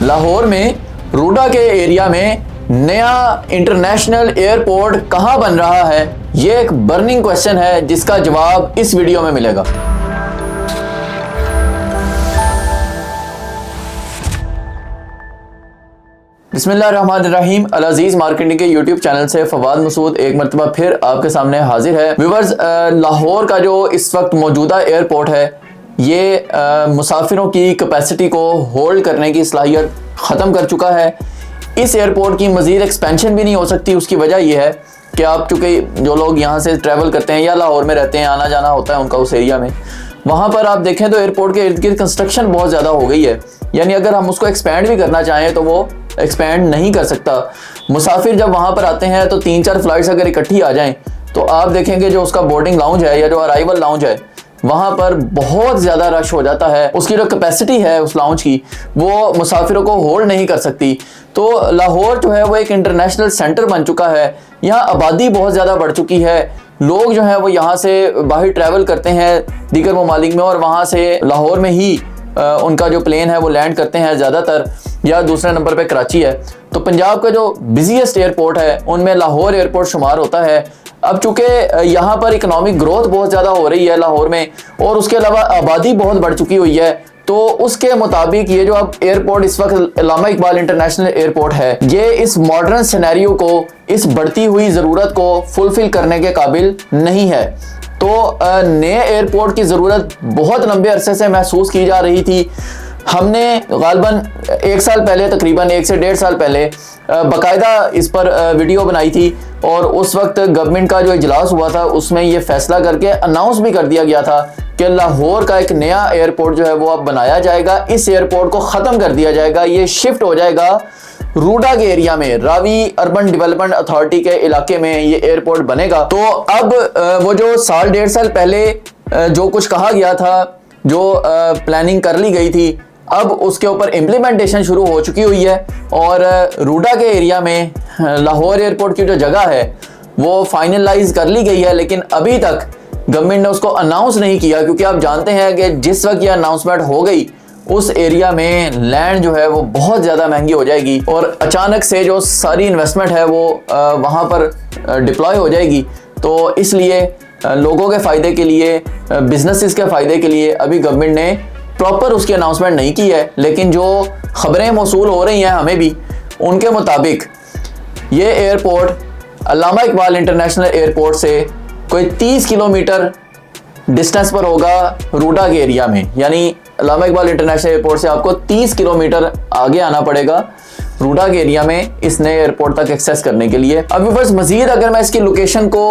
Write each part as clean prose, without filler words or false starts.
लाहौर में रूडा के एरिया में नया इंटरनेशनल एयरपोर्ट कहां बन रहा है, ये एक बर्निंग क्वेश्चन है जिसका जवाब इस वीडियो में मिलेगा। बिस्मिल्लाहिर्रहमानिर्रहीम। अल अजीज मार्केटिंग के यूट्यूब चैनल से फवाद मसूद एक मरतबा फिर आपके सामने हाजिर है। व्यूअर्स, लाहौर का जो इस वक्त मौजूदा एयरपोर्ट है ये मुसाफिरों की कैपेसिटी को होल्ड करने की सलाहियत ख़त्म कर चुका है। इस एयरपोर्ट की मज़ीद एक्सपेंशन भी नहीं हो सकती। उसकी वजह यह है कि आप चूँकि जो लोग यहाँ से ट्रैवल करते हैं या लाहौर में रहते हैं, आना जाना होता है उनका उस एरिया में, वहाँ पर आप देखें तो एयरपोर्ट के इर्द गिर्द कंस्ट्रक्शन बहुत ज़्यादा हो गई है। यानी अगर हम उसको एक्सपेंड भी करना चाहें तो वो एक्सपेंड नहीं कर सकता। मुसाफिर जब वहाँ पर आते हैं तो 3-4 फ्लाइट्स अगर इकट्ठी आ जाएं तो आप देखेंगे जो उसका बोर्डिंग लाउंज है या जो अराइवल लाउंज है वहाँ पर बहुत ज़्यादा रश हो जाता है। उसकी जो कैपेसिटी है उस लाउंज की वो मुसाफिरों को होल्ड नहीं कर सकती। तो लाहौर जो है वो एक इंटरनेशनल सेंटर बन चुका है। यहाँ आबादी बहुत ज़्यादा बढ़ चुकी है। लोग जो हैं वो यहाँ से बाहर ट्रैवल करते हैं दीगर ममालिक में और वहाँ से लाहौर में ही उनका जो प्लेन है वो लैंड करते हैं ज़्यादातर, या दूसरे नंबर पे कराची है। तो पंजाब का जो बिजीएस्ट एयरपोर्ट है उनमें लाहौर एयरपोर्ट शुमार होता है। अब चूँकि यहाँ पर इकोनॉमिक ग्रोथ बहुत ज़्यादा हो रही है लाहौर में और उसके अलावा आबादी बहुत बढ़ चुकी हुई है, तो उसके मुताबिक ये जो अब एयरपोर्ट इस वक्त अल्लामा इकबाल इंटरनेशनल एयरपोर्ट है ये इस मॉडर्न सिनेरियो को, इस बढ़ती हुई ज़रूरत को फुलफिल करने के काबिल नहीं है। तो नए एयरपोर्ट की ज़रूरत बहुत लंबे अरसे से महसूस की जा रही थी। हमने गालबन 1 साल पहले, तकरीबन 1 से 1.5 साल पहले बाकायदा इस पर वीडियो बनाई थी और उस वक्त गवर्नमेंट का जो इजलास हुआ था उसमें ये फैसला करके अनाउंस भी कर दिया गया था कि लाहौर का एक नया एयरपोर्ट जो है वो अब बनाया जाएगा। इस एयरपोर्ट को ख़त्म कर दिया जाएगा, ये शिफ्ट हो जाएगा रूडा के एरिया में, रावी अर्बन डेवलपमेंट अथॉरिटी के इलाके में ये एयरपोर्ट बनेगा। तो अब वो जो 1.5 साल पहले जो कुछ कहा गया था, जो प्लानिंग कर ली गई थी, अब उसके ऊपर इम्प्लीमेंटेशन शुरू हो चुकी हुई है और रूडा के एरिया में लाहौर एयरपोर्ट की जो जगह है वो फाइनलाइज कर ली गई है, लेकिन अभी तक गवर्नमेंट ने उसको अनाउंस नहीं किया, क्योंकि आप जानते हैं कि जिस वक्त ये अनाउंसमेंट हो गई उस एरिया में लैंड जो है वो बहुत ज़्यादा महंगी हो जाएगी और अचानक से जो सारी इन्वेस्टमेंट है वो वहाँ पर डिप्लॉय हो जाएगी। तो इसलिए लोगों के फ़ायदे के लिए, बिजनेसेस के फ़ायदे के लिए अभी गवर्नमेंट ने प्रॉपर उसकी अनाउंसमेंट नहीं की है। लेकिन जो ख़बरें मौसूल हो रही हैं हमें भी, उनके मुताबिक ये एयरपोर्ट अल्लामा इकबाल इंटरनेशनल एयरपोर्ट से कोई 30 किलोमीटर डिस्टेंस पर होगा रूडा के एरिया में। यानी अल्लामा इकबाल इंटरनेशनल एयरपोर्ट से आपको 30 किलोमीटर आगे आना पड़ेगा रूडा के एरिया में इस नए एयरपोर्ट तक एक्सेस करने के लिए। अभी बस मज़ीद अगर मैं इसकी लोकेशन को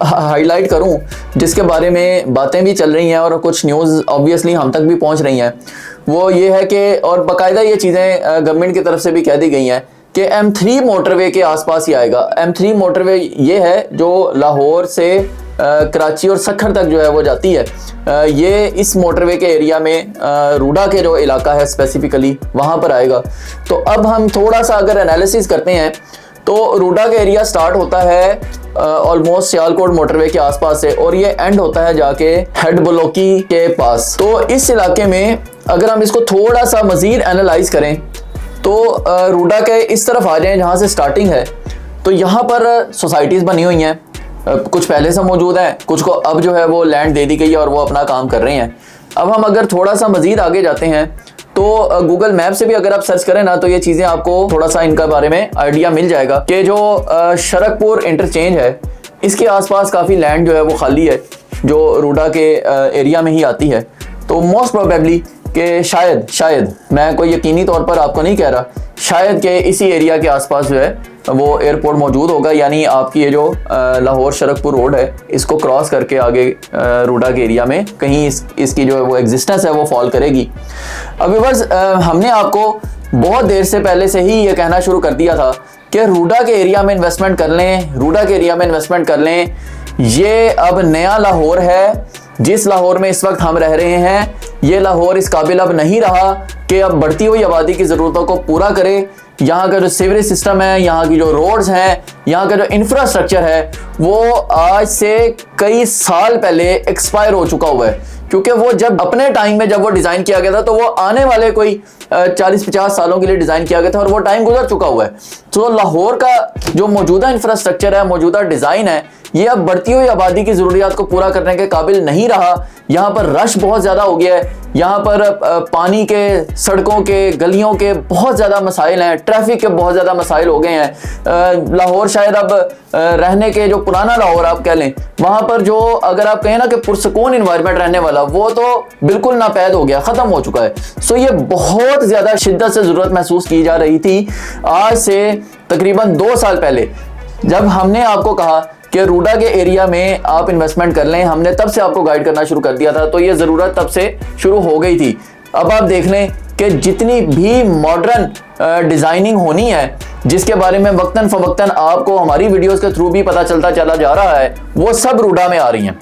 हाईलाइट करूं, जिसके बारे में बातें भी चल रही हैं और कुछ न्यूज़ ऑब्वियसली हम तक भी पहुंच रही हैं, वो ये है कि, और बाकायदा ये चीज़ें गवर्नमेंट की तरफ से भी कह दी गई हैं कि M3 मोटरवे के आसपास ही आएगा। M3 मोटरवे ये है जो लाहौर से कराची और सखर तक जो है वो जाती है। ये इस मोटरवे के एरिया में रूडा के जो इलाका है स्पेसिफिकली वहाँ पर आएगा। तो अब हम थोड़ा सा अगर एनालिसिस करते हैं तो रूडा का एरिया स्टार्ट होता है ऑलमोस्ट सियालकोट मोटरवे के आसपास से और ये एंड होता है जाके हेड ब्लॉकी के पास। तो इस इलाके में अगर हम इसको थोड़ा सा मज़ीद एनालाइज करें तो रूडा के इस तरफ आ जाएं जहाँ से स्टार्टिंग है, तो यहाँ पर सोसाइटीज़ बनी हुई हैं, कुछ पहले से मौजूद हैं, कुछ को अब जो है वो लैंड दे दी गई है और वो अपना काम कर रहे हैं। अब हम अगर थोड़ा सा मज़ीद आगे जाते हैं तो गूगल मैप से भी अगर आप सर्च करें ना तो ये चीज़ें आपको थोड़ा सा इनका बारे में आइडिया मिल जाएगा कि जो शरकपुर इंटरचेंज है इसके आसपास काफ़ी लैंड जो है वो खाली है जो रूडा के एरिया में ही आती है। तो मोस्ट प्रोबेबली कि शायद मैं कोई यकीनी तौर पर आपको नहीं कह रहा, शायद कि इसी एरिया के आसपास जो है वो एयरपोर्ट मौजूद होगा। यानी आपकी ये जो लाहौर शरकपुर रोड है इसको क्रॉस करके आगे रूडा के एरिया में कहीं इसकी जो है वो एग्जिस्टेंस है वो फॉल करेगी। अभी बस हमने आपको बहुत देर से पहले से ही ये कहना शुरू कर दिया था कि रूडा के एरिया में इन्वेस्टमेंट कर लें, रूडा के एरिया में इन्वेस्टमेंट कर लें। ये अब नया लाहौर है। जिस लाहौर में इस वक्त हम रह रहे हैं ये लाहौर इस काबिल अब नहीं रहा कि अब बढ़ती हुई आबादी की ज़रूरतों को पूरा करे। यहाँ का जो सीवरेज सिस्टम है, यहाँ की जो रोड्स हैं, यहाँ का जो इंफ्रास्ट्रक्चर है वो आज से कई साल पहले एक्सपायर हो चुका हुआ है। क्योंकि वो जब अपने टाइम में जब वो डिज़ाइन किया गया था तो वो आने वाले कोई 40-50 सालों के लिए डिज़ाइन किया गया था और वो टाइम गुजर चुका हुआ है। तो लाहौर का जो मौजूदा इंफ्रास्ट्रक्चर है, मौजूदा डिज़ाइन है, ये अब बढ़ती हुई आबादी की ज़रूरियात को पूरा करने के काबिल नहीं रहा। यहाँ पर रश बहुत ज़्यादा हो गया है, यहाँ पर पानी के, सड़कों के, गलियों के बहुत ज़्यादा मसाइल हैं, ट्रैफिक के बहुत ज़्यादा मसाइल हो गए हैं। लाहौर शायद अब रहने के, जो पुराना लाहौर आप कह लें, वहाँ पर जो अगर आप कहें ना कि पुरसकून इन्वायरमेंट रहने वाला, वो तो बिल्कुल नापैद हो गया, ख़त्म हो चुका है। सो ये बहुत ज़्यादा शिद्दत से ज़रूरत महसूस की जा रही थी आज से तकरीबन 2 साल पहले, जब हमने आपको कहा कि रूडा के एरिया में आप इन्वेस्टमेंट कर लें। हमने तब से आपको गाइड करना शुरू कर दिया था, तो ये ज़रूरत तब से शुरू हो गई थी। अब आप देख लें कि जितनी भी मॉडर्न डिज़ाइनिंग होनी है, जिसके बारे में वक्तन फ़वक्तन आपको हमारी वीडियोस के थ्रू भी पता चलता चला जा रहा है, वो सब रूडा में आ रही हैं।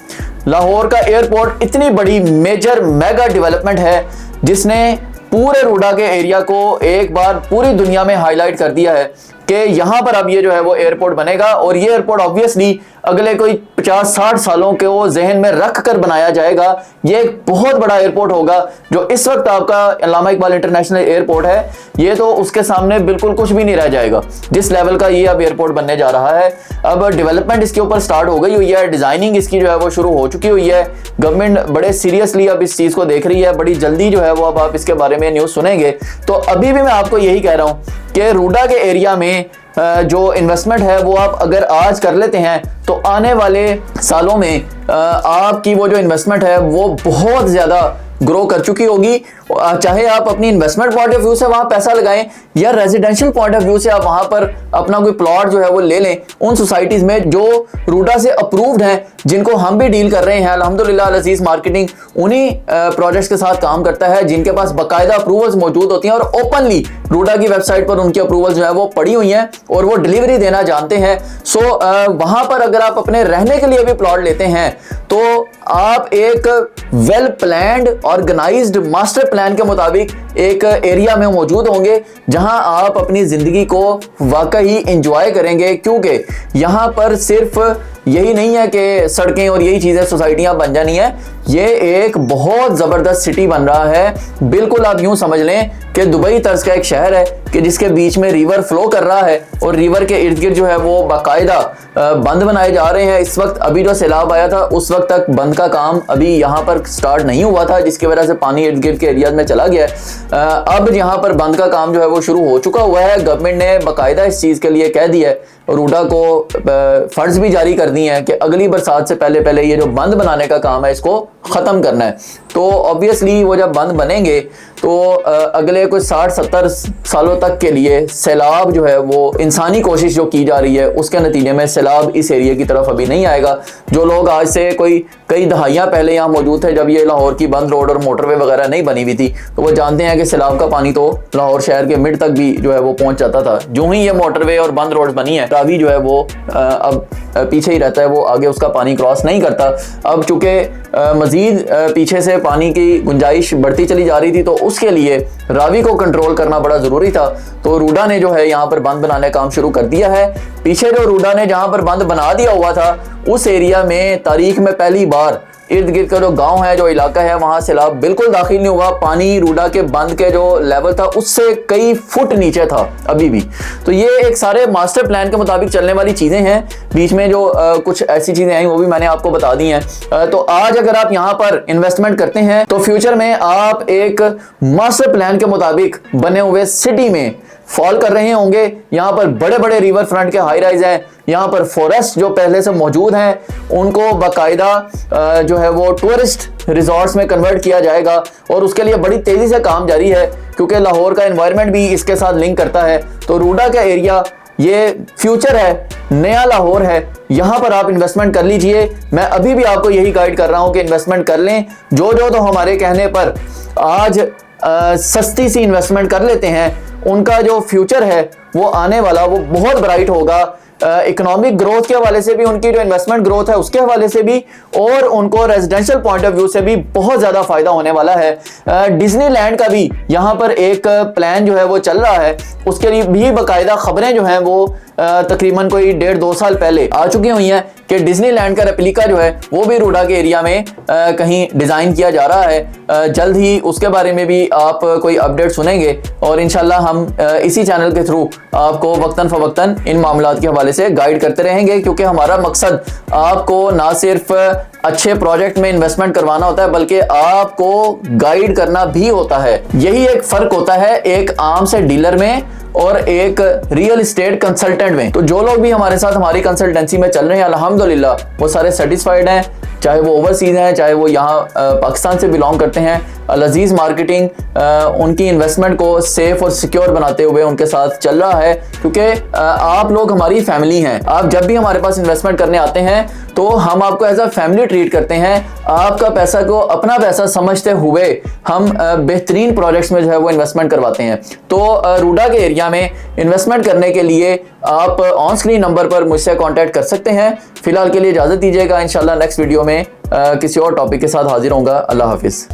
लाहौर का एयरपोर्ट इतनी बड़ी मेजर मेगा डेवलपमेंट है जिसने पूरे रूडा के एरिया को एक बार पूरी दुनिया में हाईलाइट कर दिया है कि यहाँ पर अब ये जो है वो एयरपोर्ट बनेगा। और ये एयरपोर्ट ऑब्वियसली अगले कोई 50-60 सालों के वो जहन में रख कर बनाया जाएगा। ये एक बहुत बड़ा एयरपोर्ट होगा। जो इस वक्त आपका अल्लामा इकबाल इंटरनेशनल एयरपोर्ट है, ये तो उसके सामने बिल्कुल कुछ भी नहीं रह जाएगा, जिस लेवल का ये अब एयरपोर्ट बनने जा रहा है। अब डेवलपमेंट इसके ऊपर स्टार्ट हो गई हुई है, डिज़ाइनिंग इसकी जो है वो शुरू हो चुकी हुई है। गवर्नमेंट बड़े सीरियसली अब इस चीज़ को देख रही है, बड़ी जल्दी जो है वो अब आप इसके बारे में न्यूज़ सुनेंगे। तो अभी भी मैं आपको यही कह रहा हूँ कि रूडा के एरिया में जो इन्वेस्टमेंट है वो आप अगर आज कर लेते हैं तो आने वाले सालों में आपकी वो जो इन्वेस्टमेंट है वो बहुत ज़्यादा ग्रो कर चुकी होगी। चाहे आप अपनी इन्वेस्टमेंट पॉइंट ऑफ व्यू से वहाँ पैसा लगाएं या रेजिडेंशियल पॉइंट ऑफ व्यू से आप वहाँ पर अपना कोई प्लॉट जो है वो ले लें उन सोसाइटीज़ में जो रूडा से अप्रूव्ड हैं, जिनको हम भी डील कर रहे हैं। अल्हम्दुलिल्लाह अज़ीज़ मार्केटिंग उन्हीं प्रोजेक्ट्स के साथ काम करता है जिनके पास बाकायदा अप्रूवल्स मौजूद होती हैं और ओपनली रूडा की वेबसाइट पर उनकी अप्रूवल्स जो है वो पड़ी हुई हैं और वो डिलीवरी देना जानते हैं। सो वहाँ पर अगर आप अपने रहने के लिए भी प्लॉट लेते हैं तो आप एक well planned organised master plan के मुताबिक एक एरिया में मौजूद होंगे जहां आप अपनी ज़िंदगी को वाकई इंजॉय करेंगे। क्योंकि यहाँ पर सिर्फ यही नहीं है कि सड़कें और यही चीज़ें सोसाइटियाँ बन जानी है, ये एक बहुत ज़बरदस्त सिटी बन रहा है। बिल्कुल आप यूँ समझ लें कि दुबई तर्ज का एक शहर है कि जिसके बीच में रिवर फ्लो कर रहा है और रिवर के इर्द गिर्द जो है वो बाकायदा बंद बनाए जा रहे हैं। इस वक्त अभी जो सैलाब आया था उस वक्त तक बंद का काम अभी यहाँ पर स्टार्ट नहीं हुआ था, जिसकी वजह से पानी इर्द गिर्द के एरियाज में चला गया। अब यहाँ पर बंद का काम जो है वो शुरू हो चुका हुआ है। गवर्नमेंट ने बाकायदा इस चीज़ के लिए कह दिया है, रूडा को फंड्स भी जारी कर दिए हैं कि अगली बरसात से पहले पहले ये जो बंद बनाने का काम है इसको ख़त्म करना है। तो ऑब्वियसली वो जब बंद बनेंगे तो अगले कोई 60-70 सालों तक के लिए सैलाब जो है वो इंसानी कोशिश जो की जा रही है उसके नतीजे में सैलाब इस एरिया की तरफ अभी नहीं आएगा। जो लोग आज से कोई कई दहाइयाँ पहले यहाँ मौजूद थे, जब ये लाहौर की बंद रोड और मोटरवे वगैरह नहीं बनी हुई थी, तो वो जानते हैं कि सैलाब का पानी तो लाहौर शहर के मिड तक भी जो है वो पहुँच जाता था। जो ही ये मोटरवे और बंद रोड बनी है रावी जो है वो अब पीछे ही रहता है, वो आगे उसका पानी क्रॉस नहीं करता। अब चूँकि मज़ीद पीछे से पानी की गुंजाइश बढ़ती चली जा रही थी तो उसके लिए रावी को कंट्रोल करना बड़ा ज़रूरी था। तो रूडा ने जो है यहाँ पर बंद बनाने का काम शुरू कर दिया है। पीछे जो रूडा ने जहाँ पर बंद बना दिया हुआ था उस एरिया में तारीख में पहली बार इर्द गिर्द का जो गांव है, जो इलाका है, वहाँ सैलाब बिल्कुल दाखिल नहीं हुआ। पानी रूडा के बंद के जो लेवल था उससे कई फुट नीचे था अभी भी। तो ये एक सारे मास्टर प्लान के मुताबिक चलने वाली चीज़ें हैं। बीच में जो कुछ ऐसी चीज़ें आई वो भी मैंने आपको बता दी हैं। तो आज अगर आप यहाँ पर इन्वेस्टमेंट करते हैं तो फ्यूचर में आप एक मास्टर प्लान के मुताबिक बने हुए सिटी में फॉल कर रहे होंगे। यहाँ पर बड़े बड़े रिवर फ्रंट के हाई राइज हैं, यहाँ पर फॉरेस्ट जो पहले से मौजूद हैं उनको बाकायदा जो है वो टूरिस्ट रिजॉर्ट्स में कन्वर्ट किया जाएगा और उसके लिए बड़ी तेज़ी से काम जारी है क्योंकि लाहौर का एनवायरनमेंट भी इसके साथ लिंक करता है। तो रूडा का एरिया ये फ्यूचर है, नया लाहौर है, यहाँ पर आप इन्वेस्टमेंट कर लीजिए। मैं अभी भी आपको यही गाइड कर रहा हूँ कि इन्वेस्टमेंट कर लें। जो तो हमारे कहने पर आज सस्ती सी इन्वेस्टमेंट कर लेते हैं, उनका जो फ्यूचर है वो आने वाला वो बहुत ब्राइट होगा। इकोनॉमिक ग्रोथ के हवाले से भी, उनकी जो इन्वेस्टमेंट ग्रोथ है उसके हवाले से भी, और उनको रेजिडेंशियल पॉइंट ऑफ व्यू से भी बहुत ज़्यादा फायदा होने वाला है। डिज्नीलैंड का भी यहाँ पर एक प्लान जो है वो चल रहा है, उसके लिए भी बाकायदा खबरें जो हैं वो तकरीबन कोई 1.5-2 साल पहले आ चुकी हुई हैं कि डिज्नीलैंड का रेप्लिका जो है वो भी रूडा के एरिया में कहीं डिज़ाइन किया जा रहा है। जल्द ही उसके बारे में भी आप कोई अपडेट सुनेंगे और इंशाल्लाह हम इसी चैनल के थ्रू आपको वक्तन फवक्तन इन मामलात के हवाले से गाइड करते रहेंगे, क्योंकि हमारा मकसद आपको ना सिर्फ अच्छे प्रोजेक्ट में इन्वेस्टमेंट करवाना होता है बल्कि आपको गाइड करना भी होता है। यही एक फ़र्क होता है एक आम से डीलर में और एक रियल एस्टेट कंसल्टेंट में। तो जो लोग भी हमारे साथ हमारी कंसल्टेंसी में चल रहे हैं अल्हम्दुलिल्लाह वो सारे सेटिस्फाइड हैं, चाहे वो ओवरसीज हैं चाहे वो यहाँ पाकिस्तान से बिलोंग करते हैं। अल अजीज़ मार्केटिंग उनकी इन्वेस्टमेंट को सेफ और सिक्योर बनाते हुए उनके साथ चल रहा है, क्योंकि आप लोग हमारी फैमिली हैं। आप जब भी हमारे पास इन्वेस्टमेंट करने आते हैं तो हम आपको एज अ फैमिली ट्रीट करते हैं। आपका पैसा को अपना पैसा समझते हुए हम बेहतरीन प्रोजेक्ट्स में जो है वो इन्वेस्टमेंट करवाते हैं। तो रूडा के एरिया में इन्वेस्टमेंट करने के लिए आप ऑन स्क्रीन नंबर पर मुझसे कांटेक्ट कर सकते हैं। फिलहाल के लिए इजाज़त दीजिएगा, इंशाल्लाह नेक्स्ट वीडियो में किसी और टॉपिक के साथ हाजिर होऊंगा। अल्लाह हाफिज़।